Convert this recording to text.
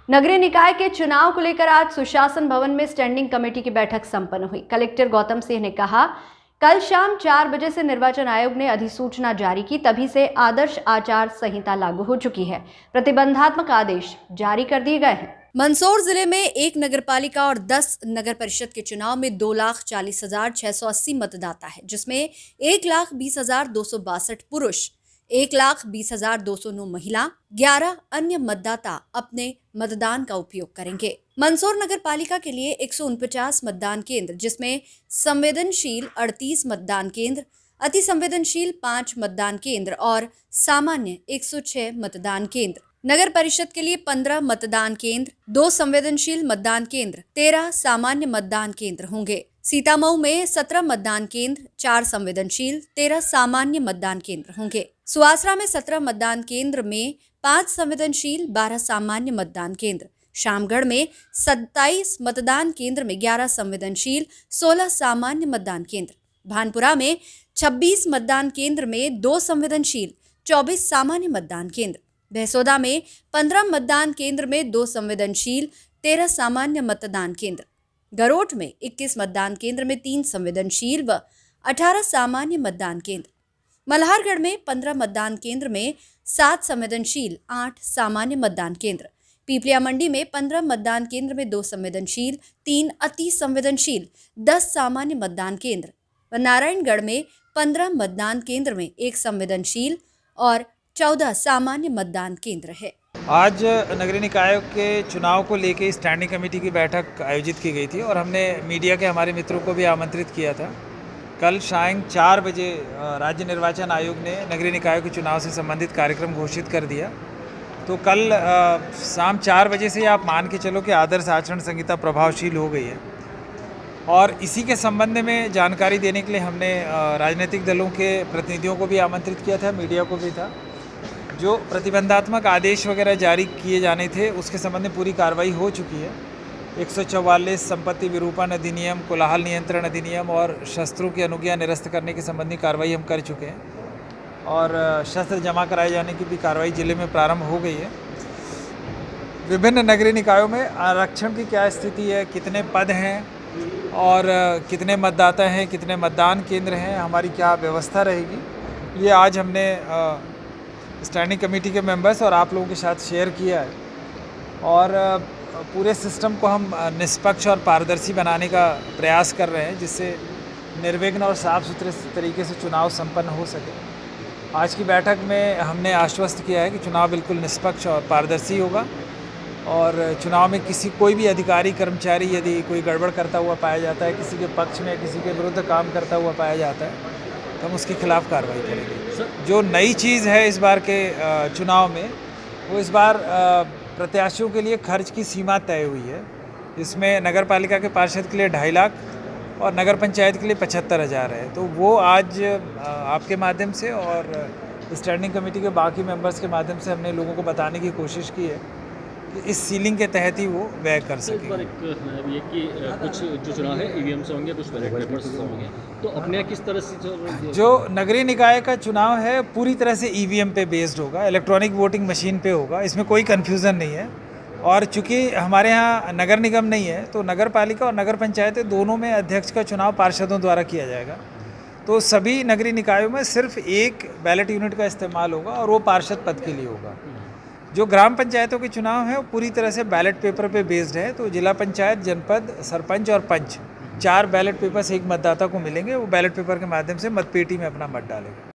नगरीय निकाय के चुनाव को लेकर आज सुशासन भवन में स्टैंडिंग कमेटी की बैठक संपन्न हुई। कलेक्टर गौतम सिंह ने कहा, कल शाम 4 बजे से निर्वाचन आयोग ने अधिसूचना जारी की, तभी से आदर्श आचार संहिता लागू हो चुकी है। प्रतिबंधात्मक आदेश जारी कर दिए गए हैं। मंदसौर जिले में 1 नगरपालिका और 10 नगर परिषद के चुनाव में 2,40,680 मतदाता है, जिसमें 1,20,262 पुरुष, 1,20,209 महिला, 11 अन्य मतदाता अपने मतदान का उपयोग करेंगे। मंदसौर नगर पालिका के लिए 149 मतदान केंद्र, जिसमें संवेदनशील 38 मतदान केंद्र, अति संवेदनशील 5 मतदान केंद्र और सामान्य 106 मतदान केंद्र। नगर परिषद के लिए 15 मतदान केंद्र, 2 संवेदनशील मतदान केंद्र, 13 सामान्य मतदान केंद्र होंगे। सीतामऊ में 17 मतदान केंद्र, 4 संवेदनशील, 13 सामान्य मतदान केंद्र होंगे। सुवासरा में 17 मतदान केंद्र में 5 संवेदनशील, 12 सामान्य मतदान केंद्र। शामगढ़ में 27 मतदान केंद्र में 11 संवेदनशील, 16 सामान्य मतदान केंद्र। भानपुरा में 26 मतदान केंद्र में 2 संवेदनशील, 24 सामान्य मतदान केंद्र। बहसोदा में 15 मतदान केंद्र में 2 संवेदनशील, 13 सामान्य मतदान केंद्र। गरोठ में 21 मतदान केंद्र में 3 संवेदनशील व 18 सामान्य मतदान केंद्र। मल्हारगढ़ में 15 मतदान केंद्र में 7 संवेदनशील, 8 सामान्य मतदान केंद्र। पीपलिया मंडी में 15 मतदान केंद्र में 2 संवेदनशील, 3 अति संवेदनशील, 10 सामान्य मतदान केंद्र व नारायणगढ़ में 15 मतदान केंद्र में 1 संवेदनशील और 14 सामान्य मतदान केंद्र है। आज नगरीय निकाय के चुनाव को लेकर स्टैंडिंग कमेटी की बैठक आयोजित की गई थी और हमने मीडिया के हमारे मित्रों को भी आमंत्रित किया था। कल शाम 4 बजे राज्य निर्वाचन आयोग ने नगरीय निकाय के चुनाव से संबंधित कार्यक्रम घोषित कर दिया। तो कल शाम 4 बजे से आप मान के चलो कि आदर्श आचरण संहिता प्रभावशील हो गई है और इसी के संबंध में जानकारी देने के लिए हमने राजनीतिक दलों के प्रतिनिधियों को भी आमंत्रित किया था, मीडिया को भी था। जो प्रतिबंधात्मक आदेश वगैरह जारी किए जाने थे उसके संबंध में पूरी कार्रवाई हो चुकी है। 144 संपत्ति विरूपण अधिनियम, कोलाहल नियंत्रण अधिनियम और शस्त्रों की अनुज्ञा निरस्त करने के संबंधी कार्रवाई हम कर चुके हैं और शस्त्र जमा कराए जाने की भी कार्रवाई जिले में प्रारंभ हो गई है। विभिन्न नगरीय निकायों में आरक्षण की क्या स्थिति है, कितने पद हैं और कितने मतदाता हैं, कितने मतदान केंद्र हैं, हमारी क्या व्यवस्था रहेगी, ये आज हमने स्टैंडिंग कमेटी के मेंबर्स और आप लोगों के साथ शेयर किया है और पूरे सिस्टम को हम निष्पक्ष और पारदर्शी बनाने का प्रयास कर रहे हैं, जिससे निर्विघ्न और साफ सुथरे तरीके से चुनाव संपन्न हो सके। आज की बैठक में हमने आश्वस्त किया है कि चुनाव बिल्कुल निष्पक्ष और पारदर्शी होगा और चुनाव में कोई भी अधिकारी कर्मचारी यदि कोई गड़बड़ करता हुआ पाया जाता है, किसी के पक्ष में किसी के विरुद्ध काम करता हुआ पाया जाता है, तो हम उसके खिलाफ कार्रवाई करेंगे। जो नई चीज़ है इस बार के चुनाव में, वो इस बार प्रत्याशियों के लिए खर्च की सीमा तय हुई है। इसमें नगर पालिका के पार्षद के लिए 2.5 लाख और नगर पंचायत के लिए 75,000 है। तो वो आज आपके माध्यम से और स्टैंडिंग कमेटी के बाकी मेंबर्स के माध्यम से हमने लोगों को बताने की कोशिश की है कि इस सीलिंग के तहत ही वो व्यय कर सकें। ये कि कुछ जो चुनाव है ईवीएम से होंगे, कुछ बैलेट पेपर्स से होंगे, तो अपने किस तरह से जो नगरीय निकाय का चुनाव है पूरी तरह से ईवीएम पे बेस्ड होगा, इलेक्ट्रॉनिक वोटिंग मशीन पे होगा, इसमें कोई कन्फ्यूज़न नहीं है। और चूंकि हमारे यहाँ नगर निगम नहीं है तो नगर पालिका और नगर पंचायत दोनों में अध्यक्ष का चुनाव पार्षदों द्वारा किया जाएगा। तो सभी नगरीय निकायों में सिर्फ एक बैलेट यूनिट का इस्तेमाल होगा और वो पार्षद पद के लिए होगा। जो ग्राम पंचायतों के चुनाव है वो पूरी तरह से बैलेट पेपर पे बेस्ड है। तो जिला पंचायत, जनपद, सरपंच और पंच 4 बैलेट पेपर्स एक मतदाता को मिलेंगे। वो बैलेट पेपर के माध्यम से मतपेटी में अपना मत डालेगा।